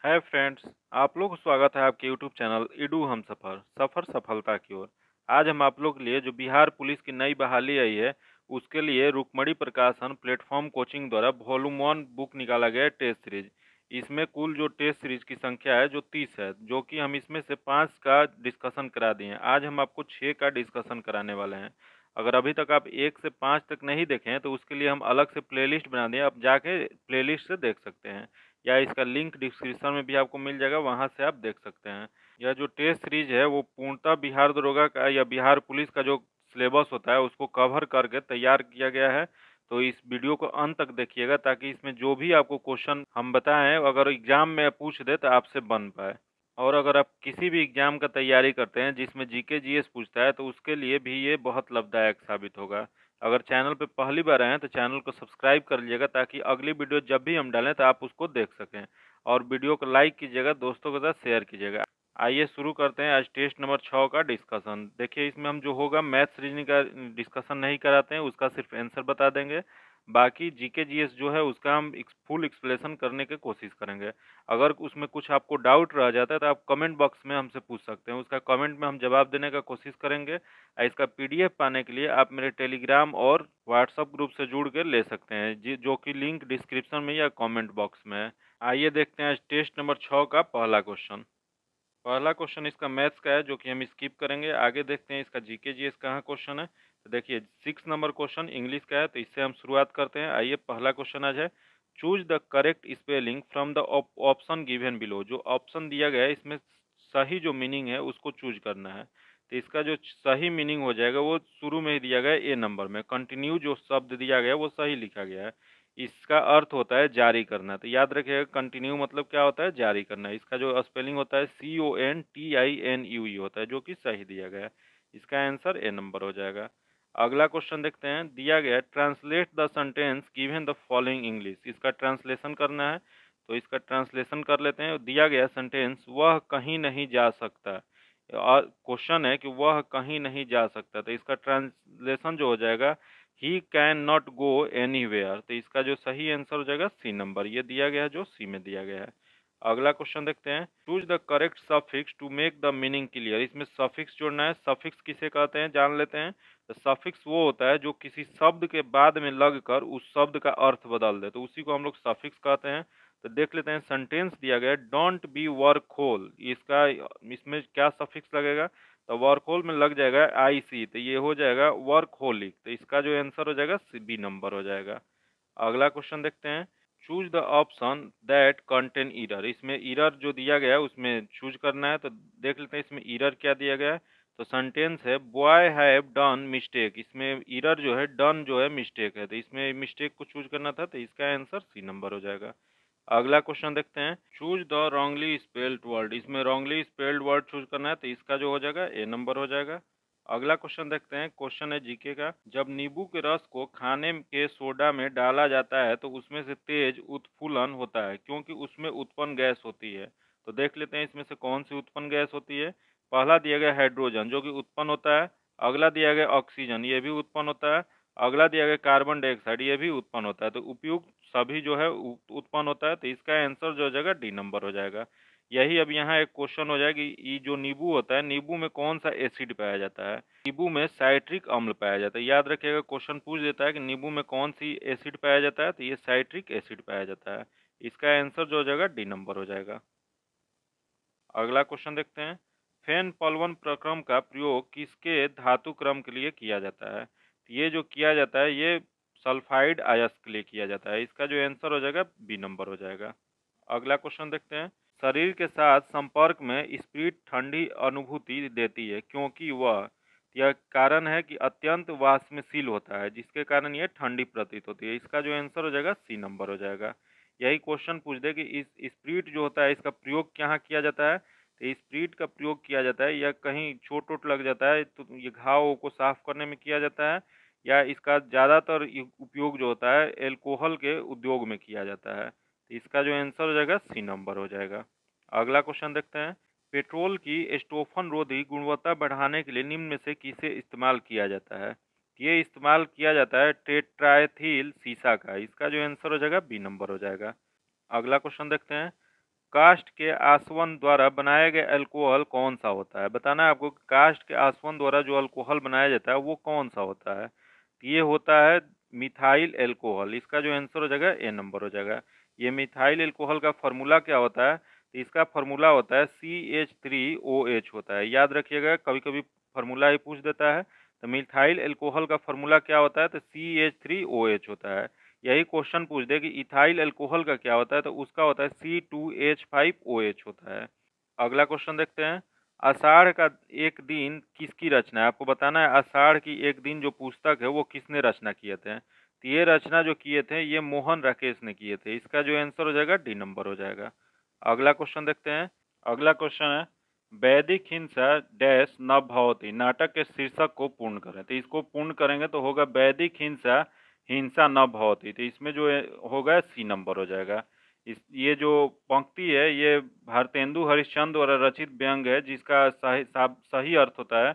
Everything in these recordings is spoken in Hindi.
Hi friends. आप लोग को स्वागत है आपके यूट्यूब चैनल इडू हम सफ़र सफलता की ओर। आज हम आप लोग के लिए जो बिहार पुलिस की नई बहाली आई है उसके लिए रुकमणी प्रकाशन प्लेटफॉर्म कोचिंग द्वारा वॉल्यूम 1 बुक निकाला गया है टेस्ट सीरीज। इसमें कुल जो टेस्ट सीरीज की संख्या है जो 30 है, जो कि हम इसमें से 5 का डिस्कशन करा दिए हैं। आज हम आपको 6 का डिस्कशन कराने वाले हैं। अगर अभी तक आप 1 से 5 तक नहीं देखे हैं तो उसके लिए हम अलग से प्लेलिस्ट बना दिए, आप जाके प्लेलिस्ट से देख सकते हैं या इसका लिंक डिस्क्रिप्शन में भी आपको मिल जाएगा, वहां से आप देख सकते हैं। यह जो टेस्ट सीरीज है वो पूर्णतः बिहार दरोगा का या बिहार पुलिस का जो सिलेबस होता है उसको कवर करके तैयार किया गया है। तो इस वीडियो को अंत तक देखिएगा ताकि इसमें जो भी आपको क्वेश्चन हम बताएं अगर एग्जाम में पूछ दे तो आपसे बन पाए। और अगर आप किसी भी एग्जाम का तैयारी करते हैं जिसमें जीके जीएस पूछता है तो उसके लिए भी ये बहुत लाभदायक साबित होगा। अगर चैनल पे पहली बार आए हैं तो चैनल को सब्सक्राइब कर लीजिएगा ताकि अगली वीडियो जब भी हम डालें तो आप उसको देख सकें। और वीडियो को लाइक कीजिएगा, दोस्तों के साथ शेयर कीजिएगा। आइए शुरू करते हैं आज टेस्ट नंबर 6 का डिस्कशन। देखिए इसमें हम जो होगा मैथ्स रीजनिंग का डिस्कशन नहीं कराते हैं, उसका सिर्फ आंसर बता देंगे। बाकी जीके जीएस जो है उसका हम फुल एक्सप्लेनेशन करने की कोशिश करेंगे। अगर उसमें कुछ आपको डाउट रह जाता है तो आप कमेंट बॉक्स में हमसे पूछ सकते हैं, उसका कमेंट में हम जवाब देने का कोशिश करेंगे। इसका पीडीएफ पाने के लिए आप मेरे टेलीग्राम और व्हाट्सएप ग्रुप से जुड़ कर ले सकते हैं, जो कि लिंक डिस्क्रिप्शन में या कमेंट बॉक्स में है। आइए देखते हैं टेस्ट नंबर 6 का पहला क्वेश्चन। पहला क्वेश्चन इसका मैथ्स का है जो कि हम स्किप करेंगे। आगे देखते हैं इसका जीके जीएस कहाँ क्वेश्चन है। तो देखिए 6 नंबर क्वेश्चन इंग्लिश का है, तो इससे हम शुरुआत करते हैं। आइए पहला क्वेश्चन आज है, choose the correct spelling from the option given below. जो ऑप्शन दिया गया है इसमें सही जो मीनिंग है उसको चूज करना है। तो इसका जो सही मीनिंग हो जाएगा वो शुरू में ही दिया गया है ए नंबर में। कंटिन्यू जो शब्द दिया गया है वो सही लिखा गया है। इसका अर्थ होता है जारी करना। तो याद रखिएगा कंटिन्यू मतलब क्या होता है, जारी करना। इसका जो स्पेलिंग होता है CONTINUE होता है, जो कि सही दिया गया है। इसका आंसर ए नंबर हो जाएगा। अगला क्वेश्चन देखते हैं, दिया गया translate the sentence given the following English. इसका ट्रांसलेशन करना है, तो इसका ट्रांसलेशन कर लेते हैं। दिया गया सेंटेंस, वह कहीं नहीं जा सकता। और क्वेश्चन है कि वह कहीं नहीं जा सकता, तो इसका ट्रांसलेशन जो हो जाएगा, he can not go anywhere. तो इसका जो सही आंसर हो जाएगा सी नंबर, ये दिया गया है जो सी में दिया गया है। अगला क्वेश्चन देखते हैं, choose the correct suffix to make the meaning clear. इसमें सफिक्स जोड़ना है। सफिक्स किसे कहते हैं जान लेते हैं। तो सफिक्स वो होता है जो किसी शब्द के बाद में लगकर उस शब्द का अर्थ बदल दे, तो उसी को हम लोग सफिक्स कहते हैं। तो देख लेते हैं, सेंटेंस दिया गया है, डोंट बी वर्क होल। इसका इसमें क्या सफिक्स लगेगा, तो वर्क होल में लग जाएगा IC, तो ये हो जाएगा वर्क होलिक। तो इसका जो आंसर हो जाएगा बी नंबर हो जाएगा। अगला क्वेश्चन देखते हैं, choose the option that contain error. इसमें ईरर जो दिया गया है उसमें चूज करना है। तो देख लेते हैं इसमें ईरर क्या दिया गया है। तो सेंटेंस है, बॉय हैव डन मिस्टेक। इसमें ईरर जो है डन जो है मिस्टेक है, तो इसमें मिस्टेक को चूज करना था, तो इसका आंसर सी नंबर हो जाएगा। अगला क्वेश्चन देखते हैं, choose the wrongly spelled word. इसमें रॉन्गली स्पेल्ड वर्ड चूज करना है, तो इसका जो हो जाएगा ए नंबर हो जाएगा। अगला क्वेश्चन देखते हैं, क्वेश्चन है जीके का, जब नींबू के रस को खाने के सोडा में डाला जाता है तो उसमें से तेज उत्फुलन होता है क्योंकि उसमें उत्पन्न गैस होती है। तो देख लेते हैं इसमें से कौन सी उत्पन्न गैस होती है। पहला दिया गया हाइड्रोजन जो कि उत्पन्न होता है। अगला दिया गया ऑक्सीजन, ये भी उत्पन्न होता है। अगला दिया गया कार्बन डाइऑक्साइड, ये भी उत्पन्न होता है। तो उपयुक्त सभी जो है उत्पन्न होता है, तो इसका आंसर जो हो जाएगा डी नंबर हो जाएगा। यही अब यहाँ एक क्वेश्चन हो जाएगा कि ये जो नींबू होता है, नींबू में कौन सा एसिड पाया जाता है। नींबू में साइट्रिक अम्ल पाया जाता है। याद रखिएगा क्वेश्चन पूछ देता है कि नींबू में कौन सी एसिड पाया जाता है, तो ये साइट्रिक एसिड पाया जाता है। इसका आंसर जो हो जाएगा डी नंबर हो जाएगा। अगला क्वेश्चन देखते हैं, फेन पलवन प्रक्रम का प्रयोग किसके धातु क्रम के लिए किया जाता है। ये जो किया जाता है ये सल्फाइड अयस्क के लिए किया जाता है। इसका जो आंसर हो जाएगा बी नंबर हो जाएगा। अगला क्वेश्चन देखते हैं, शरीर के साथ संपर्क में स्प्रिट ठंडी अनुभूति देती है क्योंकि वह, यह कारण है कि अत्यंत वाष्पशील होता है जिसके कारण यह ठंडी प्रतीत होती है। इसका जो आंसर हो जाएगा सी नंबर हो जाएगा। यही क्वेश्चन पूछ दे कि इस स्प्रिट जो होता है इसका प्रयोग कहाँ किया जाता है। तो स्प्रिट का प्रयोग किया जाता है या कहीं चोट वोट लग जाता है तो ये घाव को साफ करने में किया जाता है, या इसका ज़्यादातर उपयोग जो होता है एल्कोहल के उद्योग में किया जाता है। तो इसका जो आंसर हो जाएगा सी नंबर हो जाएगा। अगला क्वेश्चन देखते हैं, पेट्रोल की स्टोफन रोधी गुणवत्ता बढ़ाने के लिए निम्न में से किसे इस्तेमाल किया जाता है। ये इस्तेमाल किया जाता है टेट्राएथिल सीसा का। इसका जो आंसर हो जाएगा बी नंबर हो जाएगा। अगला क्वेश्चन देखते हैं, काष्ठ के आसवन द्वारा बनाया गया अल्कोहल कौन सा होता है? बताना है आपको काष्ठ के आसवन द्वारा जो अल्कोहल बनाया जाता है वो कौन सा होता है? ये होता है मिथाइल अल्कोहल। इसका जो आंसर हो जाएगा ए नंबर हो जाएगा। ये मिथाइल अल्कोहल का फॉर्मूला क्या होता है? तो इसका फॉर्मूला होता है CH3OH होता है। याद रखिएगा, कभी कभी फॉर्मूला ही पूछ देता है। तो मिथाइल अल्कोहल का फॉर्मूला क्या होता है? तो CH3OH होता है। यही क्वेश्चन पूछ दे कि इथाइल अल्कोहल का क्या होता है, तो उसका होता है C2H5OH होता है। अगला क्वेश्चन देखते हैं। आषाढ़ का एक दिन किसकी रचना है? आपको बताना है आषाढ़ की एक दिन जो पुस्तक है वो किसने रचना किए थे? तो ये रचना जो किए थे ये मोहन राकेश ने किए थे। इसका जो आंसर हो जाएगा डी नंबर हो जाएगा। अगला क्वेश्चन देखते हैं। अगला क्वेश्चन है वैदिक हिंसा डैश न भवती नाटक के शीर्षक को पूर्ण करें। तो इसको पूर्ण करेंगे तो होगा वैदिक हिंसा हिंसा न भवती। तो इसमें जो होगा सी नंबर हो जाएगा। ये जो पंक्ति है ये भारतेंदु हरिश्चंद्र द्वारा रचित व्यंग है जिसका सही अर्थ होता है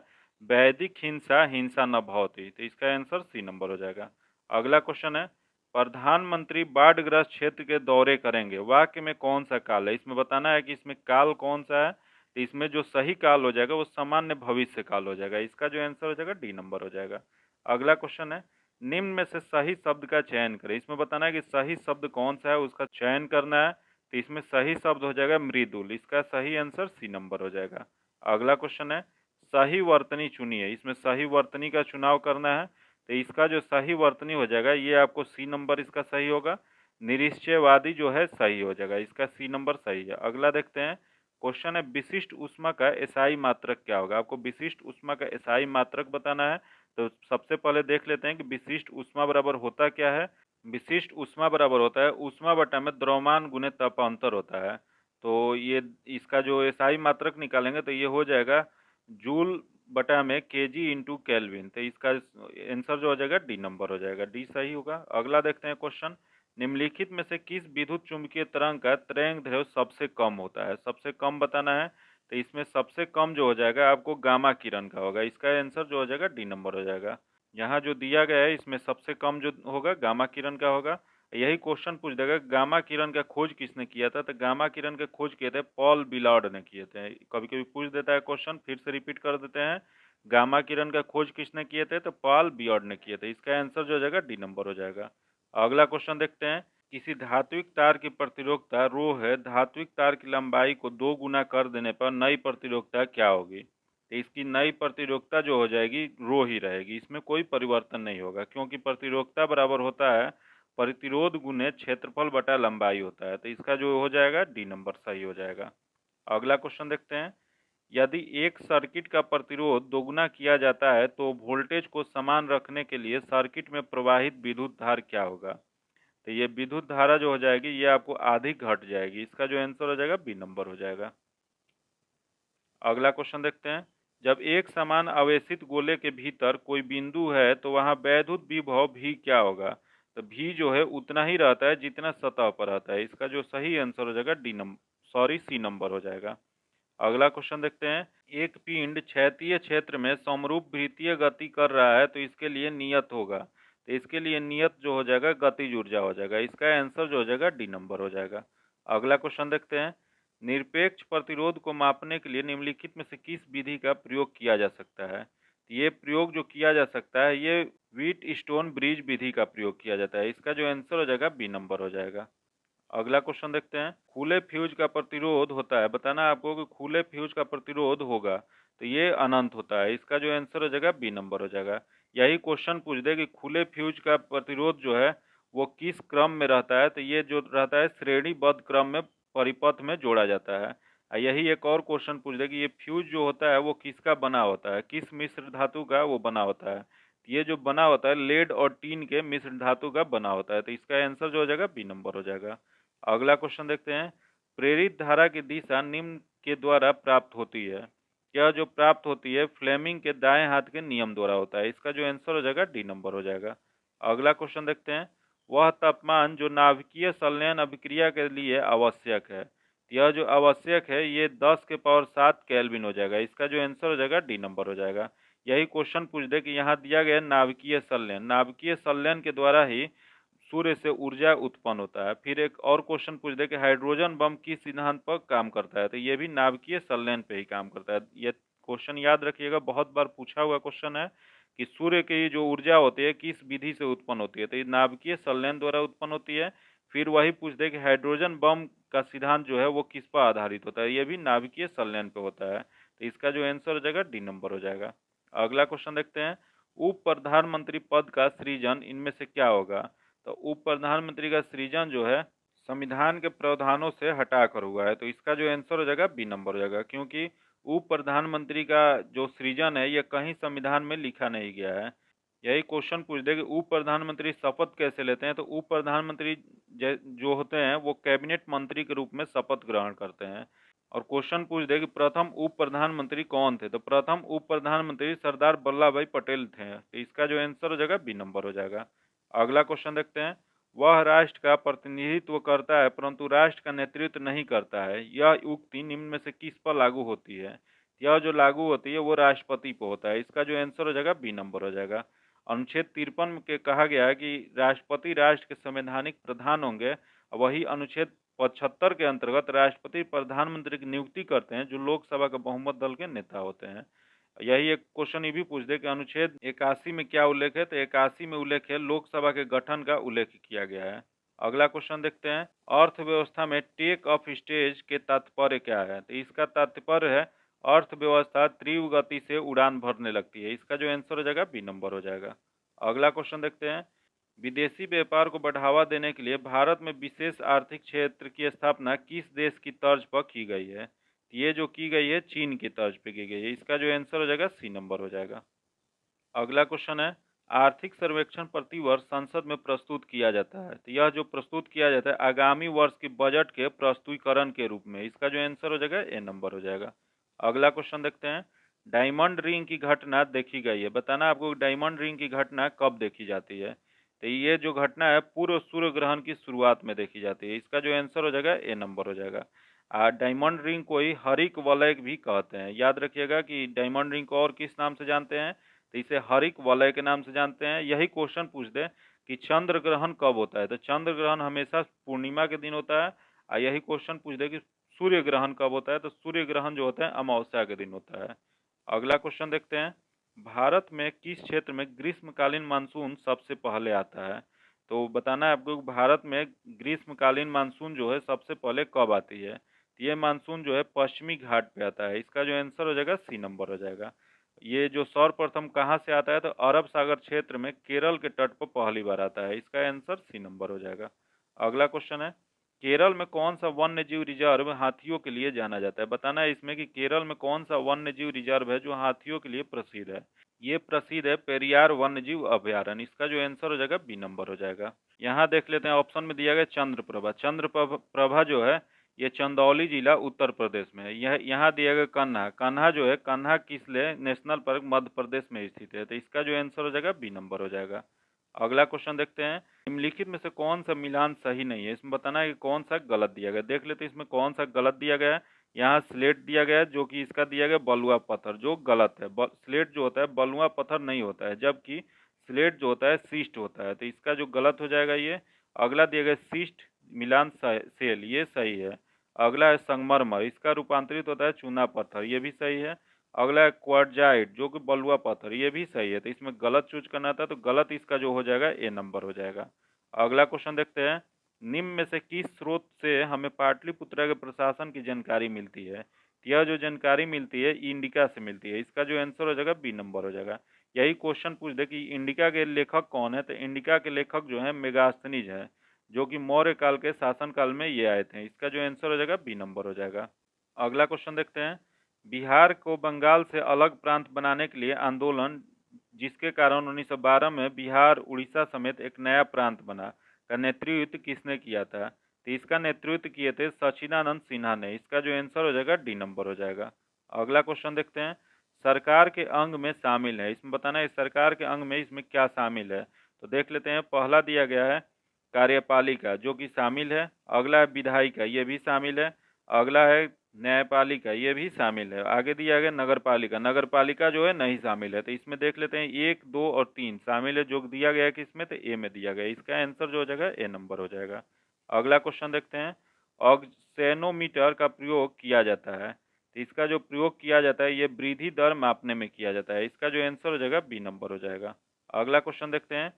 वैदिक हिंसा हिंसा न भवती। तो इसका आंसर सी नंबर हो जाएगा। अगला क्वेश्चन है प्रधानमंत्री बाढ़ग्रस्त क्षेत्र के दौरे करेंगे, वाक्य में कौन सा काल है? इसमें बताना है कि इसमें काल कौन सा है। तो इसमें जो सही काल हो जाएगा वो सामान्य भविष्य काल हो जाएगा। इसका जो आंसर हो जाएगा डी नंबर हो जाएगा। अगला क्वेश्चन है निम्न में से सही शब्द का चयन करें। इसमें बताना है कि सही शब्द कौन सा है, उसका चयन करना है। तो इसमें सही शब्द हो जाएगा मृदुल। इसका सही आंसर सी नंबर हो जाएगा। अगला क्वेश्चन है सही वर्तनी चुनिए। इसमें सही वर्तनी का चुनाव करना है। तो इसका जो सही वर्तनी हो जाएगा ये आपको सी नंबर इसका सही होगा। निरिश्चयवादी जो है सही हो जाएगा। इसका सी नंबर सही है। अगला देखते हैं। क्वेश्चन है विशिष्ट ऊष्मा का एसआई मात्रक क्या होगा? आपको विशिष्ट ऊष्मा का एसआई मात्रक बताना है। तो सबसे पहले देख लेते हैं कि विशिष्ट ऊष्मा बराबर होता क्या है। विशिष्ट ऊष्मा बराबर होता है ऊष्मा बटा में द्रव्यमान गुने तापांतर होता है। तो ये इसका जो एसआई मात्रक निकालेंगे तो ये हो जाएगा जूल बटा में केजी इंटू केल्विन। तो इसका आंसर जो हो जाएगा डी नंबर हो जाएगा। डी सही होगा। अगला देखते हैं क्वेश्चन निम्नलिखित में से किस विद्युत चुंबकीय तरंग का तरंग दैर्घ्य सबसे कम होता है? सबसे कम बताना है। तो इसमें सबसे कम जो हो जाएगा आपको गामा किरण का होगा। इसका आंसर जो हो जाएगा डी नंबर हो जाएगा। यहाँ जो दिया गया है इसमें सबसे कम जो होगा गामा किरण का होगा। यही क्वेश्चन पूछ देगा गामा किरण का खोज किसने किया था? तो गामा किरण का खोज किए थे पॉल बिलार्ड ने किए थे। कभी कभी पूछ देता है क्वेश्चन, फिर से रिपीट कर देते हैं। गामा किरण का खोज किसने किए थे? तो पॉल बिलार्ड ने किए थे। इसका आंसर जो हो जाएगा डी नंबर हो जाएगा। अगला क्वेश्चन देखते हैं। किसी धात्विक तार की प्रतिरोधकता रो है, धात्विक तार की लंबाई को 2 गुना कर देने पर नई प्रतिरोधकता क्या होगी? तो इसकी नई प्रतिरोधकता जो हो जाएगी रो ही रहेगी। इसमें कोई परिवर्तन नहीं होगा क्योंकि प्रतिरोधकता बराबर होता है प्रतिरोध गुने क्षेत्रफल बटा लंबाई होता है। तो इसका जो हो जाएगा डी नंबर सही हो जाएगा। अगला क्वेश्चन देखते हैं। यदि एक सर्किट का प्रतिरोध दोगुना किया जाता है तो वोल्टेज को समान रखने के लिए सर्किट में प्रवाहित विद्युत धारा क्या होगा? तो ये विद्युत धारा जो हो जाएगी ये आपको आधी घट जाएगी। इसका जो आंसर हो जाएगा बी नंबर हो जाएगा। अगला क्वेश्चन देखते हैं। जब एक समान आवेशित गोले के भीतर कोई बिंदु है तो वहां वैद्युत विभव भी क्या होगा? तो भी जो है उतना ही रहता है जितना सतह पर रहता है। इसका जो सही आंसर हो जाएगा सी नंबर हो जाएगा। अगला क्वेश्चन देखते हैं। एक पिंड क्षैतीय क्षेत्र में समरूप वृत्तीय गति कर रहा है तो इसके लिए नियत होगा। तो इसके लिए नियत जो हो जाएगा गतिज ऊर्जा हो जाएगा। इसका आंसर जो हो जाएगा डी नंबर हो जाएगा। अगला क्वेश्चन देखते हैं। निरपेक्ष प्रतिरोध को मापने के लिए निम्नलिखित में से किस विधि का प्रयोग किया जा सकता है? ये प्रयोग जो किया जा सकता है ये व्हीट स्टोन ब्रिज विधि का प्रयोग किया जाता है। इसका जो आंसर हो जाएगा बी नंबर हो जाएगा। अगला क्वेश्चन देखते हैं। खुले फ्यूज का प्रतिरोध होता है, बताना आपको कि खुले फ्यूज का प्रतिरोध होगा तो ये अनंत होता है। इसका जो आंसर हो जाएगा बी नंबर हो जाएगा। यही क्वेश्चन पूछ दे कि खुले फ्यूज का प्रतिरोध जो है वो किस क्रम में रहता है? तो ये जो रहता है श्रेणीबद्ध क्रम में परिपथ में जोड़ा जाता है। यही एक और क्वेश्चन पूछ दे कि ये फ्यूज जो होता है वो किसका बना होता है, किस मिश्र धातु का वो बना होता है? ये जो बना होता है लेड और टीन के मिश्र धातु का बना होता है। तो इसका आंसर जो हो जाएगा बी नंबर हो जाएगा। अगला क्वेश्चन देखते हैं। प्रेरित धारा की दिशा निम्न के द्वारा प्राप्त होती है। यह जो प्राप्त होती है फ्लेमिंग के दाएं हाथ के नियम द्वारा होता है। इसका जो आंसर हो जाएगा डी नंबर हो जाएगा। अगला क्वेश्चन देखते हैं। वह तापमान जो नाभिकीय संलयन अभिक्रिया के लिए आवश्यक है, यह जो आवश्यक है ये 10 के पावर 7 केल्विन हो जाएगा। इसका जो आंसर हो जाएगा डी नंबर हो जाएगा। यही क्वेश्चन पूछ दे कि यहाँ दिया गया नाभिकीय संलयन, नाभिकीय संलयन के द्वारा ही सूर्य से ऊर्जा उत्पन्न होता है। फिर एक और क्वेश्चन पूछ दे कि हाइड्रोजन बम किस सिद्धांत पर काम करता है, तो ये भी नाभिकीय संलयन पे ही काम करता है। ये क्वेश्चन याद रखिएगा, बहुत बार पूछा हुआ क्वेश्चन है कि सूर्य की जो ऊर्जा होती है किस विधि से उत्पन्न होती है, तो ये नाभिकीय संलयन द्वारा उत्पन्न होती है। फिर वही पूछ दे कि हाइड्रोजन बम का सिद्धांत जो है वो किस पर आधारित होता है, ये भी नाभिकीय संलयन पे होता है। तो इसका जो आंसर हो जाएगा डी नंबर हो जाएगा। अगला क्वेश्चन देखते हैं, उप प्रधानमंत्री पद का सृजन इनमें से क्या होगा। तो उप प्रधानमंत्री का सृजन जो है संविधान के प्रावधानों से हटाकर हुआ है, तो इसका जो आंसर हो जाएगा बी नंबर हो जाएगा, क्योंकि उप प्रधानमंत्री का जो सृजन है यह कहीं संविधान में लिखा नहीं गया है। यही क्वेश्चन पूछ दे कि उप प्रधानमंत्री शपथ कैसे लेते हैं, तो उप प्रधानमंत्री जो होते हैं वो कैबिनेट मंत्री के रूप में शपथ ग्रहण करते हैं। और क्वेश्चन पूछ दे कि प्रथम उप प्रधानमंत्री कौन थे, तो प्रथम उप प्रधानमंत्री सरदार वल्लभ भाई पटेल थे, तो इसका जो आंसर हो जाएगा बी नंबर हो जाएगा। अगला क्वेश्चन देखते हैं, वह राष्ट्र का प्रतिनिधित्व करता है परंतु राष्ट्र का नेतृत्व नहीं करता है, यह उक्ति निम्न में से किस पर लागू होती है। यह जो लागू होती है वो राष्ट्रपति पर होता है, इसका जो आंसर हो जाएगा बी नंबर हो जाएगा। अनुच्छेद 53 के कहा गया है कि राष्ट्रपति राष्ट्र के संवैधानिक प्रधान होंगे। वही अनुच्छेद 75 के अंतर्गत राष्ट्रपति प्रधानमंत्री की नियुक्ति करते हैं जो लोकसभा के बहुमत दल के नेता होते हैं। यही एक क्वेश्चन ये भी पूछ दे कि अनुच्छेद 81 में क्या उल्लेख है, तो 81 में उल्लेख है लोकसभा के गठन का उल्लेख किया गया है। अगला क्वेश्चन देखते हैं, अर्थव्यवस्था में टेक ऑफ स्टेज के तात्पर्य क्या है, तो इसका तात्पर्य है अर्थव्यवस्था तीव्र गति से उड़ान भरने लगती है, इसका जो आंसर हो जाएगा बी नंबर हो जाएगा। अगला क्वेश्चन देखते हैं, विदेशी व्यापार को बढ़ावा देने के लिए भारत में विशेष आर्थिक क्षेत्र की स्थापना किस देश की तर्ज पर की गई है। ये जो की गई है चीन की तर्ज पे की गई है, इसका जो आंसर हो जाएगा सी नंबर हो जाएगा। अगला क्वेश्चन है, आर्थिक सर्वेक्षण प्रतिवर्ष संसद में प्रस्तुत किया जाता है, तो यह जो प्रस्तुत किया जाता है आगामी वर्ष के बजट के प्रस्तुतिकरण के रूप में, इसका जो आंसर हो जाएगा ए नंबर हो जाएगा। अगला क्वेश्चन देखते हैं, डायमंड रिंग की घटना देखी गई है, बताना आपको डायमंड रिंग की घटना कब देखी जाती है। तो ये जो घटना है पूर्व सूर्य ग्रहण की शुरुआत में देखी जाती है, इसका जो आंसर हो जाएगा ए नंबर हो जाएगा। डायमंड रिंग को ही हरिक वलय भी कहते हैं, याद रखिएगा कि डायमंड रिंग को और किस नाम से जानते हैं, तो इसे हरिक वलय के नाम से जानते हैं। यही क्वेश्चन पूछ दे कि चंद्र ग्रहण कब होता है, तो चंद्र ग्रहण हमेशा पूर्णिमा के दिन होता है। और यही क्वेश्चन पूछ दे कि सूर्य ग्रहण कब होता है, तो सूर्य ग्रहण जो होता है अमावस्या के दिन होता है। अगला क्वेश्चन देखते हैं, भारत में किस क्षेत्र में ग्रीष्मकालीन मानसून सबसे पहले आता है। तो बताना है आपको भारत में ग्रीष्मकालीन मानसून जो है सबसे पहले कब आती है। ये मानसून जो है पश्चिमी घाट पे आता है, इसका जो आंसर हो जाएगा सी नंबर हो जाएगा। ये जो सर्वप्रथम कहाँ से आता है, तो अरब सागर क्षेत्र में केरल के तट पर पहली बार आता है, इसका आंसर सी नंबर हो जाएगा। अगला क्वेश्चन है, केरल में कौन सा वन्य जीव रिजर्व हाथियों के लिए जाना जाता है। बताना है इसमें कि केरल में कौन सा वन्य जीव रिजर्व है जो हाथियों के लिए प्रसिद्ध है। ये प्रसिद्ध है पेरियार वन्य जीव अभ्यारण्य, इसका जो आंसर हो जाएगा बी नंबर हो जाएगा। यहाँ देख लेते हैं ऑप्शन में दिया गया चंद्रप्रभा। चंद्रप्रभा जो है ये चंदौली जिला उत्तर प्रदेश में है। यह यहाँ दिया गया कान्हा। कान्हा जो है कान्हा किसले नेशनल पार्क मध्य प्रदेश में स्थित है, तो इसका जो आंसर हो जाएगा बी नंबर हो जाएगा। अगला क्वेश्चन देखते हैं, निम्नलिखित में से कौन सा मिलान सही नहीं है, इसमें बताना है कि कौन सा गलत दिया गया। देख लेते हैं इसमें कौन सा गलत दिया गया है। यहाँ स्लेट दिया गया है जो कि इसका दिया गया बलुआ पत्थर, जो गलत है। स्लेट जो होता है बलुआ पत्थर नहीं होता है, जबकि स्लेट जो होता है सिस्ट होता है, तो इसका जो गलत हो जाएगा ये। अगला दिया गया सिस्ट मिलान सेल, ये सही है। अगला है संगमरमर, इसका रूपांतरित होता है चूना पत्थर, ये भी सही है। अगला है क्वार्टजाइट जो कि बलुआ पत्थर, ये भी सही है। तो इसमें गलत चूज करना था, तो गलत इसका जो हो जाएगा ए नंबर हो जाएगा। अगला क्वेश्चन देखते हैं, निम्न में से किस स्रोत से हमें पाटलिपुत्र के प्रशासन की जानकारी मिलती है। यह जो जानकारी मिलती है इंडिका से मिलती है, इसका जो आंसर हो जाएगा बी नंबर हो जाएगा। यही क्वेश्चन पूछ दे कि इंडिका के लेखक कौन है, तो इंडिका के लेखक जो है मेगास्थनीज है, जो कि मौर्य काल के शासन काल में ये आए थे, इसका जो आंसर हो जाएगा बी नंबर हो जाएगा। अगला क्वेश्चन देखते हैं, बिहार को बंगाल से अलग प्रांत बनाने के लिए आंदोलन जिसके कारण 1912 में बिहार उड़ीसा समेत एक नया प्रांत बना का नेतृत्व किसने किया था। तो इसका नेतृत्व किए थे सचिदानंद सिन्हा ने, इसका जो आंसर हो जाएगा डी नंबर हो जाएगा। अगला क्वेश्चन देखते हैं, सरकार के अंग में शामिल है, इसमें बताना है सरकार के अंग में इसमें क्या शामिल है। तो देख लेते हैं, पहला दिया गया है कार्यपालिका जो कि शामिल है। अगला है विधायिका, ये भी शामिल है। अगला है न्यायपालिका ये भी शामिल है। आगे दिया गया नगर पालिका, नगर पालिका जो है नहीं शामिल है। तो इसमें देख लेते हैं 1, 2 और 3 शामिल है, जो दिया गया है किसमें, तो ए में दिया गया है। इसका आंसर जो हो जाएगा ए नंबर हो जाएगा। अगला क्वेश्चन देखते हैं, ऑक्सेनोमीटर का प्रयोग किया जाता है, तो इसका जो प्रयोग किया जाता है ये वृद्धि दर मापने में किया जाता है। इसका जो आंसर हो जाएगा बी नंबर हो जाएगा। अगला क्वेश्चन देखते हैं,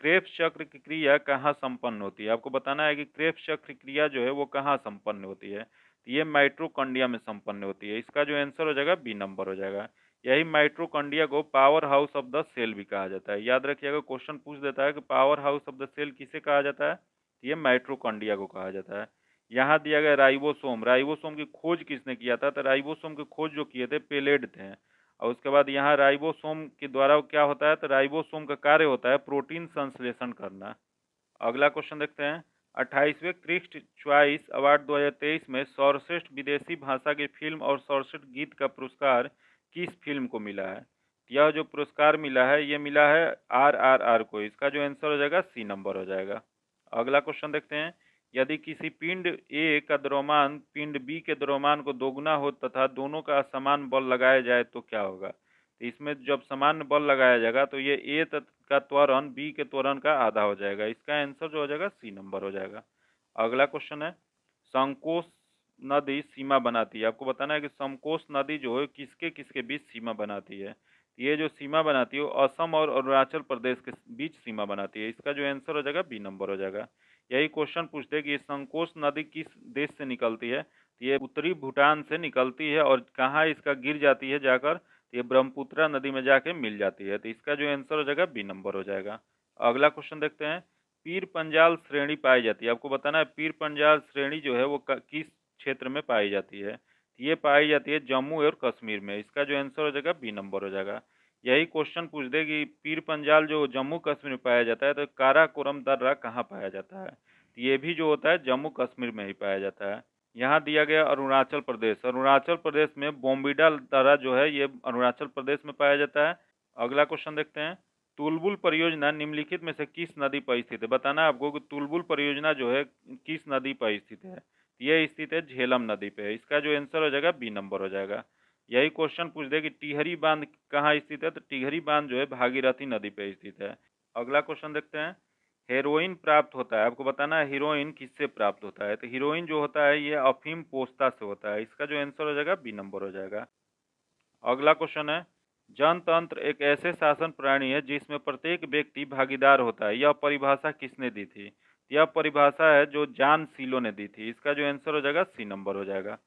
क्रेब्स चक्र की क्रिया कहाँ संपन्न होती है। आपको बताना है कि क्रेब्स चक्र क्रिया जो है वो कहाँ संपन्न होती है, तो ये माइटोकॉन्ड्रिया में संपन्न होती है। इसका जो आंसर हो जाएगा बी नंबर हो जाएगा। यही माइटोकॉन्ड्रिया को power house of the cell भी कहा जाता है। याद रखिएगा, क्वेश्चन पूछ देता है कि power house of the cell किसे कहा जाता है, तो ये माइटोकॉन्ड्रिया को कहा जाता है। यहाँ दिया गया राइबोसोम, राइबोसोम की खोज किसने किया था, तो राइबोसोम की खोज जो किए थे पेलेड थे। और उसके बाद यहाँ राइबोसोम के द्वारा क्या होता है, तो राइबोसोम का कार्य होता है प्रोटीन संश्लेषण करना। अगला क्वेश्चन देखते हैं, 28वें क्रिस्ट चॉइस अवार्ड 2023 में सर्वश्रेष्ठ विदेशी भाषा की फिल्म और सर्वश्रेष्ठ गीत का पुरस्कार किस फिल्म को मिला है। यह जो पुरस्कार मिला है ये मिला है RRR को। इसका जो आंसर हो जाएगा सी नंबर हो जाएगा। अगला क्वेश्चन देखते हैं, यदि किसी पिंड ए का द्रव्यमान पिंड बी के द्रव्यमान को दोगुना हो तथा दोनों का समान बल लगाया जाए तो क्या होगा। तो इसमें जब समान बल लगाया जाएगा तो ये ए का त्वरण बी के त्वरण का आधा हो जाएगा। इसका आंसर जो हो जाएगा सी नंबर हो जाएगा। अगला क्वेश्चन है, संकोश नदी सीमा बनाती है। आपको बताना है कि संकोश नदी जो है किसके किसके बीच सीमा बनाती है। ये जो सीमा बनाती है वो असम और अरुणाचल प्रदेश के बीच सीमा बनाती है। इसका जो आंसर हो जाएगा बी नंबर हो जाएगा। यही क्वेश्चन पूछते हैं कि संकोश नदी किस देश से निकलती है, तो ये उत्तरी भूटान से निकलती है और कहाँ इसका गिर जाती है जाकर, ये ब्रह्मपुत्रा नदी में जाके मिल जाती है। तो इसका जो आंसर हो जाएगा बी नंबर हो जाएगा। अगला क्वेश्चन देखते हैं, पीर पंजाल श्रेणी पाई जाती है। आपको बताना है पीर पंजाल श्रेणी जो है वो किस क्षेत्र में पाई जाती है। ये पाई जाती है जम्मू और कश्मीर में। इसका जो आंसर हो जाएगा बी नंबर हो जाएगा। यही क्वेश्चन पूछ दे कि पीर पंजाल जो जम्मू कश्मीर में पाया जाता है तो काराकोरम दर्रा कहाँ पाया जाता है, तो ये भी जो होता है जम्मू कश्मीर में ही पाया जाता है। यहाँ दिया गया अरुणाचल प्रदेश, अरुणाचल प्रदेश में बोम्बिडा दर्रा जो है ये अरुणाचल प्रदेश में पाया जाता है। अगला क्वेश्चन देखते हैं, तुलबुल परियोजना निम्नलिखित में से किस नदी पर स्थित है। बताना है आपको कि तुलबुल परियोजना जो है किस नदी पर स्थित है। ये स्थित है झेलम नदी पे। इसका जो आंसर हो जाएगा बी नंबर हो जाएगा। यही क्वेश्चन पूछ दे कि टिहरी बांध कहाँ स्थित है, तो टिहरी बांध जो है भागीरथी नदी पे स्थित है। अगला क्वेश्चन देखते हैं, हेरोइन प्राप्त होता है। आपको बताना है हीरोइन किससे प्राप्त होता है, तो हीरोइन जो होता है ये अफीम पोस्ता से होता है। इसका जो आंसर हो जाएगा बी नंबर हो जाएगा। अगला क्वेश्चन है, जनतंत्र एक ऐसे शासन प्राणी है जिसमें प्रत्येक व्यक्ति भागीदार होता है। यह परिभाषा किसने दी थी। यह परिभाषा है जो जॉन सीलो ने दी थी। इसका जो आंसर हो जाएगा सी नंबर हो जाएगा।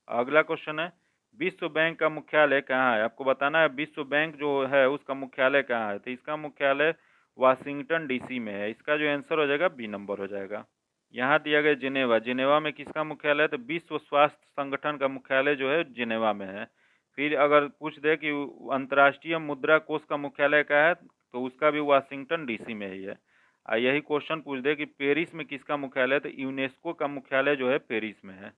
अगला क्वेश्चन है, विश्व बैंक का मुख्यालय कहाँ है। आपको बताना है विश्व बैंक जो है उसका मुख्यालय कहाँ है, तो इसका मुख्यालय वाशिंगटन डीसी में है। इसका जो आंसर हो जाएगा बी नंबर हो जाएगा। यहाँ दिया गया जिनेवा, जिनेवा में किसका मुख्यालय है, तो विश्व स्वास्थ्य संगठन का मुख्यालय जो है जिनेवा में है। फिर अगर पूछ दे कि अंतर्राष्ट्रीय मुद्रा कोष का मुख्यालय क्या है, तो उसका भी वाशिंगटन डीसी में ही है। यही क्वेश्चन पूछ दे कि पेरिस में किसका मुख्यालय है, तो यूनेस्को का मुख्यालय जो है पेरिस में है।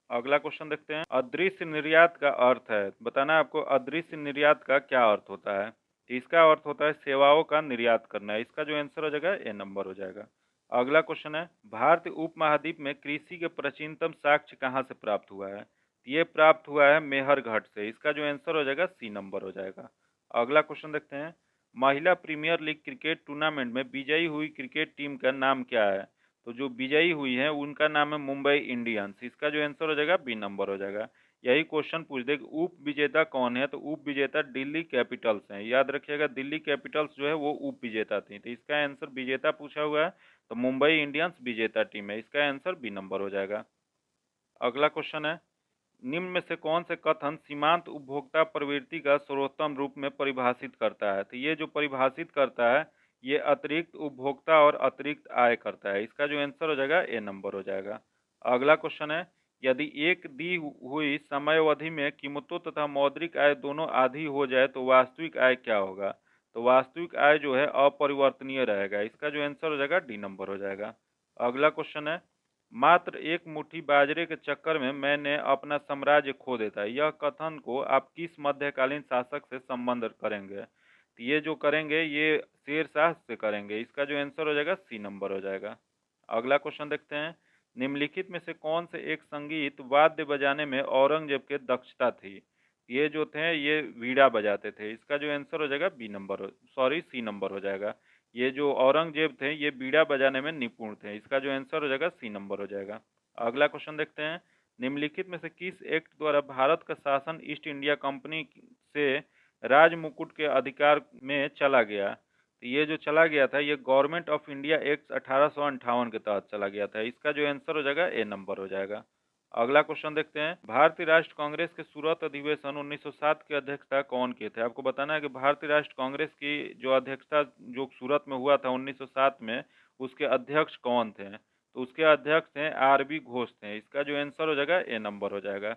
अगला क्वेश्चन देखते हैं, अदृश्य निर्यात का अर्थ है। बताना है आपको अदृश्य निर्यात का क्या अर्थ होता है, तो इसका अर्थ होता है सेवाओं का निर्यात करना। इसका जो आंसर हो जाएगा ए नंबर हो जाएगा। अगला क्वेश्चन है, भारतीय उपमहाद्वीप में कृषि के प्राचीनतम साक्ष्य कहाँ से प्राप्त हुआ है, तो ये प्राप्त हुआ है मेहरघाट से। इसका जो आंसर हो जाएगा सी नंबर हो जाएगा। अगला क्वेश्चन देखते हैं, महिला प्रीमियर लीग क्रिकेट टूर्नामेंट में विजयी हुई क्रिकेट टीम का नाम क्या है, तो जो विजयी हुई है उनका नाम है मुंबई इंडियंस। इसका जो आंसर हो जाएगा बी नंबर हो जाएगा। यही क्वेश्चन पूछ दे कि उप विजेता कौन है, तो उप विजेता दिल्ली कैपिटल्स हैं। याद रखिएगा दिल्ली कैपिटल्स जो है वो उप विजेता थी। तो इसका आंसर विजेता पूछा हुआ है, तो मुंबई इंडियंस विजेता टीम है। इसका आंसर बी नंबर हो जाएगा। अगला क्वेश्चन है, निम्न में से कौन से कथन सीमांत उपभोक्ता प्रवृत्ति का सर्वोत्तम रूप में परिभाषित करता है, तो ये जो परिभाषित करता है ये अतिरिक्त उपभोक्ता और अतिरिक्त आय करता है। इसका जो आंसर हो जाएगा ए नंबर हो जाएगा। अगला क्वेश्चन है, यदि एक दी हुई समय अवधि में कीमतों तथा मौद्रिक आय दोनों आधी हो जाए तो वास्तविक आय क्या होगा, तो वास्तविक आय जो है अपरिवर्तनीय रहेगा। इसका जो आंसर हो जाएगा डी नंबर हो जाएगा। अगला क्वेश्चन है, मात्र एक मुट्ठी बाजरे के चक्कर में मैंने अपना साम्राज्य खो देता है। यह कथन को आप किस मध्यकालीन शासक से संबंध करेंगे, तो ये जो करेंगे ये शेरशाह से करेंगे। इसका जो आंसर हो जाएगा सी नंबर हो जाएगा। अगला क्वेश्चन देखते हैं, निम्नलिखित में से कौन से एक संगीत वाद्य बजाने में औरंगजेब के दक्षता थी? ये जो थे ये वीणा बजाते थे। इसका जो आंसर हो जाएगा B number, sorry C number हो जाएगा। ये जो औरंगजेब थे ये बीड़ा बजाने में निपुण थे। इसका जो आंसर हो जाएगा सी नंबर हो जाएगा। अगला क्वेश्चन देखते हैं। निम्नलिखित में से किस एक्ट द्वारा भारत का शासन ईस्ट इंडिया कंपनी से राज मुकुट के अधिकार में चला गया? तो ये जो चला गया था ये गवर्नमेंट ऑफ इंडिया एक्ट 1858 के तहत चला गया था। इसका जो आंसर हो जाएगा ए नंबर हो जाएगा। अगला क्वेश्चन देखते हैं। भारतीय राष्ट्र कांग्रेस के सूरत अधिवेशन 1907 की अध्यक्षता कौन किए थे? आपको बताना है कि भारतीय राष्ट्र कांग्रेस की जो अध्यक्षता जो सूरत में हुआ था 1907 में, उसके अध्यक्ष कौन थे? तो उसके अध्यक्ष थे आर बी घोष थे। इसका जो आंसर हो जाएगा ए नंबर हो जाएगा।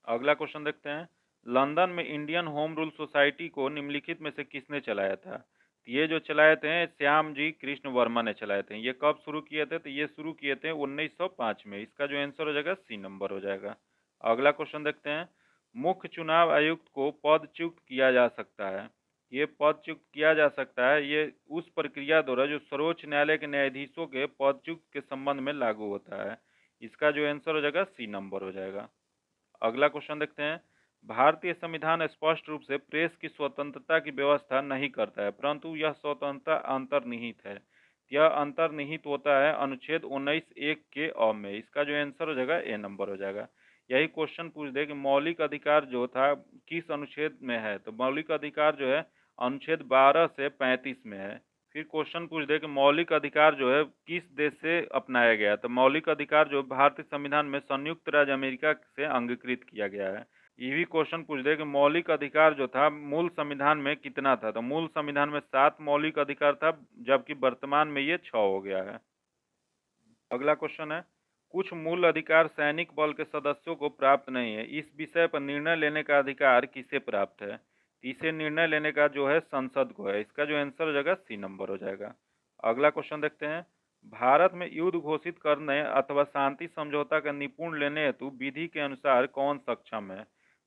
अगला क्वेश्चन देखते हैं। लंदन में इंडियन होम रूल सोसाइटी को निम्नलिखित में से किसने चलाया था? ये जो चलाए थे श्याम जी कृष्ण वर्मा ने चलाए थे। ये कब शुरू किए थे? तो ये शुरू किए थे 1905 में। इसका जो आंसर हो जाएगा सी नंबर हो जाएगा। अगला क्वेश्चन देखते हैं। मुख्य चुनाव आयुक्त को पदच्युत किया जा सकता है। ये पदच्युत किया जा सकता है ये उस प्रक्रिया द्वारा जो सर्वोच्च न्यायालय के न्यायाधीशों के पदच्युत के संबंध में लागू होता है। इसका जो आंसर हो जाएगा सी नंबर हो जाएगा। अगला क्वेश्चन देखते हैं। भारतीय संविधान स्पष्ट रूप से प्रेस की स्वतंत्रता की व्यवस्था नहीं करता है, परंतु यह स्वतंत्रता अंतर्निहित है। यह अंतर्निहित होता है अनुच्छेद 19(1) के अ में। इसका जो आंसर हो जाएगा ए नंबर हो जाएगा। यही क्वेश्चन पूछ दे कि मौलिक अधिकार जो था किस अनुच्छेद में है? तो मौलिक अधिकार जो है अनुच्छेद 12 से 35 में है। फिर क्वेश्चन पूछ दे कि मौलिक अधिकार जो है किस देश से अपनाया गया है? तो मौलिक अधिकार जो भारतीय संविधान में संयुक्त राज्य अमेरिका से अंगीकृत किया गया है। ये भी क्वेश्चन पूछ दे कि मौलिक अधिकार जो था मूल संविधान में कितना था? तो मूल संविधान में 7 मौलिक अधिकार था, जबकि वर्तमान में ये 6 हो गया है। अगला क्वेश्चन है। कुछ मूल अधिकार सैनिक बल के सदस्यों को प्राप्त नहीं है। इस विषय पर निर्णय लेने का अधिकार किसे प्राप्त है? इसे निर्णय लेने का जो है संसद को है। इसका जो आंसर हो जाएगा सी नंबर हो जाएगा। अगला क्वेश्चन देखते हैं। भारत में युद्ध घोषित करने अथवा शांति समझौता का निपुण लेने हेतु विधि के अनुसार कौन सक्षम है?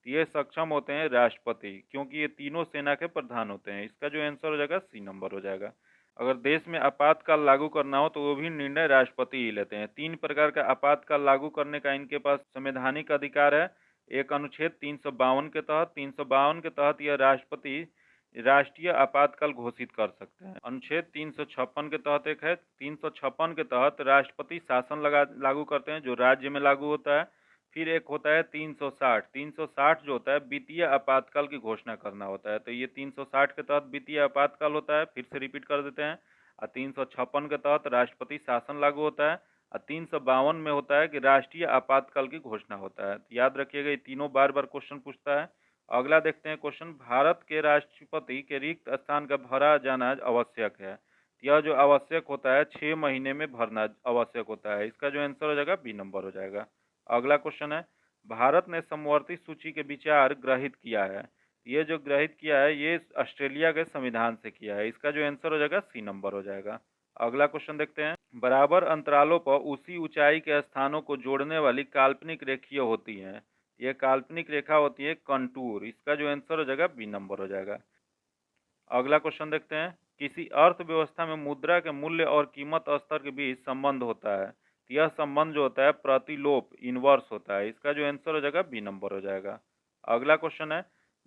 तो ये सक्षम होते हैं राष्ट्रपति, क्योंकि ये तीनों सेना के प्रधान होते हैं। इसका जो आंसर हो जाएगा सी नंबर हो जाएगा। अगर देश में आपातकाल लागू करना हो तो वो भी निर्णय राष्ट्रपति ही लेते हैं। 3 प्रकार का आपातकाल लागू करने का इनके पास संवैधानिक अधिकार है। एक अनुच्छेद 352 के तहत, 352 के तहत यह राष्ट्रपति राष्ट्रीय आपातकाल घोषित कर सकते हैं। अनुच्छेद 356 के तहत एक है। 356 के तहत राष्ट्रपति शासन लागू करते हैं जो राज्य में लागू होता है। फिर एक होता है 360। 360 जो होता है वित्तीय आपातकाल की घोषणा करना होता है। तो ये 360 के तहत वित्तीय आपातकाल होता है। फिर से रिपीट कर देते हैं। और 356 के तहत राष्ट्रपति शासन लागू होता है। और 352 में होता है कि राष्ट्रीय आपातकाल की घोषणा होता है। तो याद रखिएगा, ये तीनों बार बार क्वेश्चन पूछता है। अगला देखते हैं क्वेश्चन। भारत के राष्ट्रपति के रिक्त स्थान का भरा जाना आवश्यक है। यह जो आवश्यक होता है 6 महीने में भरना आवश्यक होता है। इसका जो आंसर हो जाएगा बी नंबर हो जाएगा। अगला क्वेश्चन है। भारत ने समवर्ती सूची के विचार ग्रहित किया है। ये जो ग्रहित किया है ये ऑस्ट्रेलिया के संविधान से किया है। इसका जो आंसर हो जाएगा सी नंबर हो जाएगा। अगला क्वेश्चन देखते हैं। बराबर अंतरालों पर उसी ऊंचाई के स्थानों को जोड़ने वाली काल्पनिक रेखीय होती है। ये काल्पनिक रेखा होती है कंटूर। इसका जो आंसर हो जाएगा बी नंबर हो जाएगा। अगला क्वेश्चन देखते हैं। किसी अर्थव्यवस्था में मुद्रा के मूल्य और कीमत स्तर के बीच संबंध होता है। यह संबंध जो होता है प्रतिलोप इनवर्स होता है। इसका जो आंसर हो जाएगा बी नंबर हो जाएगा। अगला क्वेश्चन है।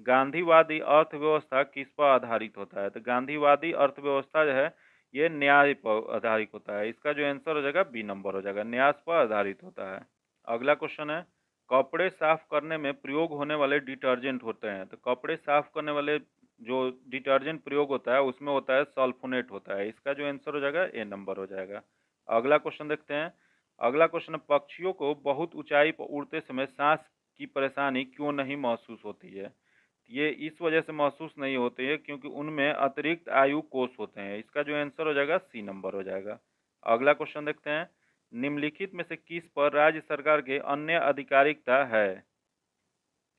गांधीवादी अर्थव्यवस्था किस पर आधारित होता है? तो गांधीवादी अर्थव्यवस्था जो है ये न्याय पर आधारित होता है। इसका जो आंसर हो जाएगा बी नंबर हो जाएगा, न्याय पर आधारित होता है। अगला क्वेश्चन है। कपड़े साफ करने में प्रयोग होने वाले डिटर्जेंट होते हैं। तो कपड़े साफ करने वाले जो डिटर्जेंट प्रयोग होता है उसमें होता है सल्फोनेट होता है। इसका जो आंसर हो जाएगा ए नंबर हो जाएगा। अगला क्वेश्चन देखते हैं। अगला क्वेश्चन, पक्षियों को बहुत ऊंचाई पर उड़ते समय सांस की परेशानी क्यों नहीं महसूस होती है? ये इस वजह से महसूस नहीं होती है क्योंकि उनमें अतिरिक्त आयु कोष होते हैं। इसका जो आंसर हो जाएगा सी नंबर हो जाएगा। अगला क्वेश्चन देखते हैं। निम्नलिखित में से किस पर राज्य सरकार के अन्य आधिकारिकता है?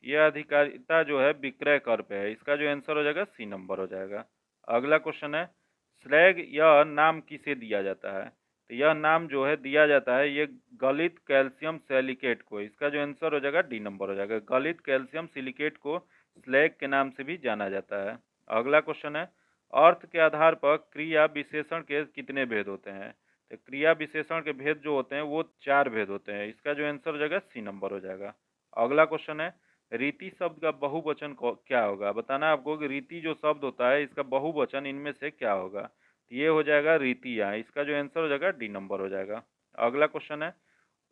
यह अधिकारिता जो है विक्रय कर पे है। इसका जो आंसर हो जाएगा सी नंबर हो जाएगा। अगला क्वेश्चन है। स्लैग यह नाम किसे दिया जाता है? तो यह नाम जो है दिया जाता है ये गलित कैल्शियम सिलिकेट को। इसका जो आंसर हो जाएगा डी नंबर हो जाएगा। गलित कैल्शियम सिलिकेट को स्लैग के नाम से भी जाना जाता है। अगला क्वेश्चन है। अर्थ के आधार पर क्रिया विशेषण के कितने भेद होते हैं? तो क्रिया विशेषण के भेद जो होते हैं वो 4 भेद होते हैं। इसका जो आंसर हो जाएगा सी नंबर हो जाएगा। अगला क्वेश्चन है, रीति शब्द का बहुवचन क्या होगा? बताना है आपको कि रीति जो शब्द होता है इसका बहुवचन इनमें से क्या होगा? तो ये हो जाएगा रीतियाँ। इसका जो आंसर हो जाएगा डी नंबर हो जाएगा। अगला क्वेश्चन है,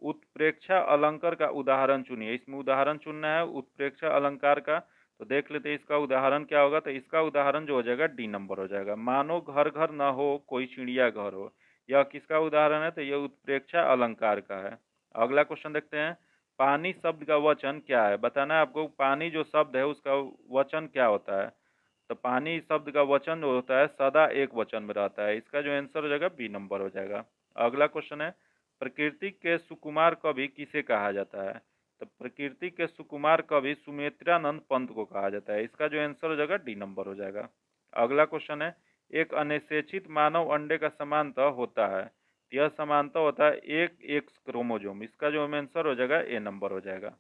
उत्प्रेक्षा अलंकार का उदाहरण चुनिए। इसमें उदाहरण चुनना है उत्प्रेक्षा अलंकार का। तो देख लेते हैं इसका उदाहरण क्या होगा। तो इसका उदाहरण जो हो जाएगा डी नंबर हो जाएगा। मानो घर घर न हो कोई चिड़िया घर हो, यह किसका उदाहरण है? तो यह उत्प्रेक्षा अलंकार का है। अगला क्वेश्चन देखते हैं, पानी शब्द का वचन क्या है? बताना है आपको पानी जो शब्द है उसका वचन क्या होता है। तो पानी शब्द का वचन जो होता है सदा एक वचन में रहता है। इसका जो आंसर हो जाएगा बी नंबर हो जाएगा। अगला क्वेश्चन है, प्रकृति के सुकुमार कवि किसे कहा जाता है? तो प्रकृति के सुकुमार कवि सुमित्रानंद पंत को कहा जाता है। इसका जो आंसर हो जाएगा डी नंबर हो जाएगा। अगला क्वेश्चन है, एक अनिषेचित मानव अंडे का समानता होता है। यह समानता होता है एक एक्स क्रोमोजोम। इसका जो आंसर हो जाएगा ए नंबर हो जाएगा।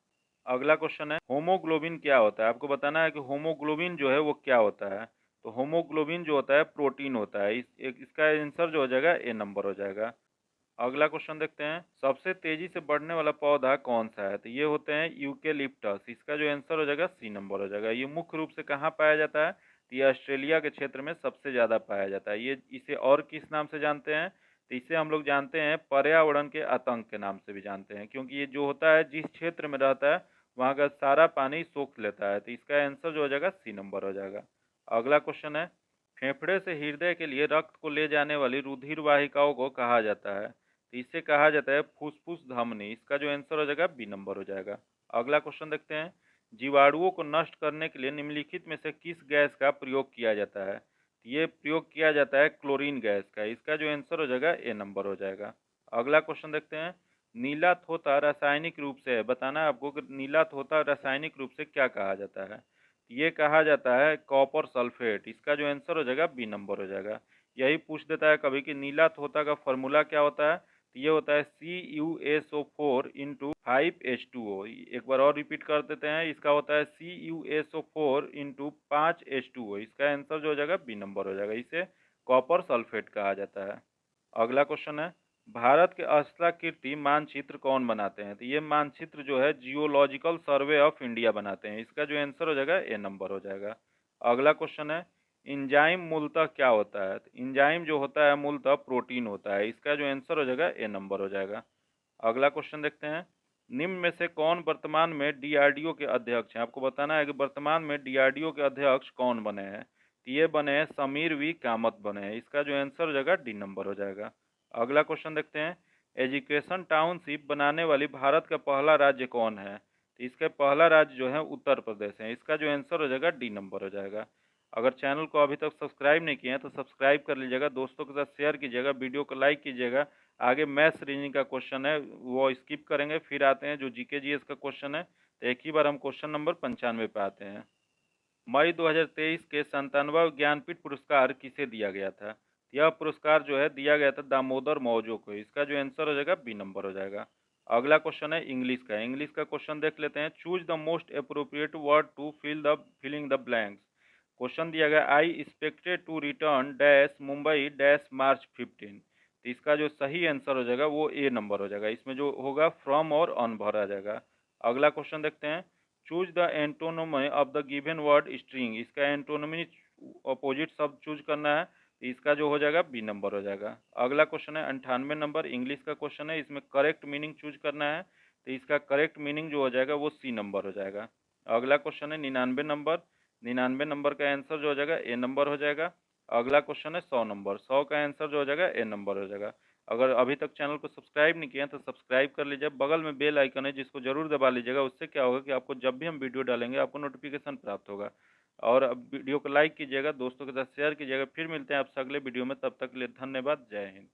अगला क्वेश्चन है, होमोग्लोबिन क्या होता है? आपको बताना है कि होमोग्लोबिन जो है वो क्या होता है। तो होमोग्लोबिन जो होता है प्रोटीन होता है। इसका आंसर जो हो जाएगा ए नंबर हो जाएगा। अगला क्वेश्चन देखते हैं, सबसे तेजी से बढ़ने वाला पौधा कौन सा है? तो ये होते हैं यूकेलिप्टस। इसका जो आंसर हो जाएगा सी नंबर हो जाएगा। ये मुख्य रूप से कहाँ पाया जाता है? तो ये ऑस्ट्रेलिया के क्षेत्र में सबसे ज़्यादा पाया जाता है। ये इसे और किस नाम से जानते हैं? तो इसे हम लोग जानते हैं पर्यावरण के आतंक के नाम से भी जानते हैं, क्योंकि ये जो होता है जिस क्षेत्र में रहता है वहाँ का सारा पानी सोख लेता है। तो इसका आंसर जो हो जाएगा सी नंबर हो जाएगा। अगला क्वेश्चन है, फेफड़े से हृदय के लिए रक्त को ले जाने वाली रुधिर वाहिकाओं को कहा जाता है। तो इसे कहा जाता है फुफ्फुस धमनी। इसका जो आंसर हो जाएगा बी नंबर हो जाएगा। अगला क्वेश्चन देखते हैं, जीवाणुओं को नष्ट करने के लिए निम्नलिखित में से किस गैस का प्रयोग किया जाता है? तो ये प्रयोग किया जाता है क्लोरीन गैस का। इसका जो आंसर हो जाएगा ए नंबर हो जाएगा। अगला क्वेश्चन देखते हैं, नीला थोथा रासायनिक रूप से है। बताना है आपको कि नीला थोथा रासायनिक रूप से क्या कहा जाता है। ये कहा जाता है कॉपर सल्फेट। इसका जो आंसर हो जाएगा बी नंबर हो जाएगा। यही पूछ देता है कभी कि नीला तोता का फॉर्मूला क्या होता है। तो ये होता है CuSO4 × 5H2O। एक बार और रिपीट कर देते हैं, इसका होता है CuSO4 × 5H2O। इसका आंसर जो हो जाएगा बी नंबर हो जाएगा। इसे कॉपर सल्फेट कहा जाता है। अगला क्वेश्चन है, भारत के स्थलाकृति मानचित्र कौन बनाते हैं? तो ये मानचित्र जो है जियोलॉजिकल सर्वे ऑफ इंडिया बनाते हैं। इसका जो आंसर हो जाएगा ए नंबर हो जाएगा। अगला क्वेश्चन है, इंजाइम मूलतः क्या होता है? तो इंजाइम जो होता है मूलतः प्रोटीन होता है। इसका जो आंसर हो जाएगा ए नंबर हो जाएगा। अगला क्वेश्चन देखते हैं, निम्न में से कौन वर्तमान में डीआरडीओ के अध्यक्ष हैं? आपको बताना है कि वर्तमान में डीआरडीओ के अध्यक्ष कौन बने हैं। तो ये बने हैं समीर वी कामत बने हैं। इसका जो आंसर हो जाएगा डी नंबर हो जाएगा। अगला क्वेश्चन देखते हैं, एजुकेशन टाउनशिप बनाने वाली भारत का पहला राज्य कौन है? तो इसका पहला राज्य जो है उत्तर प्रदेश है। इसका जो आंसर हो जाएगा डी नंबर हो जाएगा। अगर चैनल को अभी तक सब्सक्राइब नहीं किए हैं तो सब्सक्राइब कर लीजिएगा, दोस्तों के साथ शेयर कीजिएगा, वीडियो को लाइक कीजिएगा। आगे मैथ्स रीजनिंग का क्वेश्चन है वो स्किप करेंगे, फिर आते हैं जो जीके जीएस का क्वेश्चन है। तो एक ही बार हम क्वेश्चन नंबर 95 पे आते हैं। मई 2023 के 97वां ज्ञानपीठ पुरस्कार किसे दिया गया था? यह पुरस्कार जो है दिया गया था दामोदर मौजो को। इसका जो आंसर हो जाएगा बी नंबर हो जाएगा। अगला क्वेश्चन है इंग्लिश का। इंग्लिश का क्वेश्चन देख लेते हैं, choose the most appropriate word to filling the blanks. Question दिया गया, I expected to return dash Mumbai dash March 15। तो इसका जो सही आंसर हो जाएगा वो ए नंबर हो जाएगा। इसमें जो होगा फ्रॉम और ऑन भरा जाएगा। अगला क्वेश्चन देखते हैं, choose the antonymy of the given word string. इसका एंटोनोमी अपोजिट शब्द चूज करना है। इसका जो हो जाएगा बी नंबर हो जाएगा। अगला क्वेश्चन है 98 नंबर इंग्लिश का क्वेश्चन है। इसमें करेक्ट मीनिंग चूज करना है। तो इसका करेक्ट मीनिंग जो हो जाएगा वो सी नंबर हो जाएगा। अगला क्वेश्चन है 99 नंबर। 99 नंबर का आंसर जो हो जाएगा ए नंबर हो जाएगा। अगला क्वेश्चन है 100 नंबर। 100 का आंसर जो हो जाएगा ए नंबर हो जाएगा। अगर अभी तक चैनल को सब्सक्राइब नहीं किया तो सब्सक्राइब कर लीजिए। बगल में बेल आइकन है जिसको जरूर दबा लीजिएगा। उससे क्या होगा कि आपको जब भी हम वीडियो डालेंगे आपको नोटिफिकेशन प्राप्त होगा। और अब वीडियो को लाइक कीजिएगा, दोस्तों के साथ शेयर कीजिएगा। फिर मिलते हैं आपसे अगले वीडियो में, तब तक के लिए धन्यवाद। जय हिंद।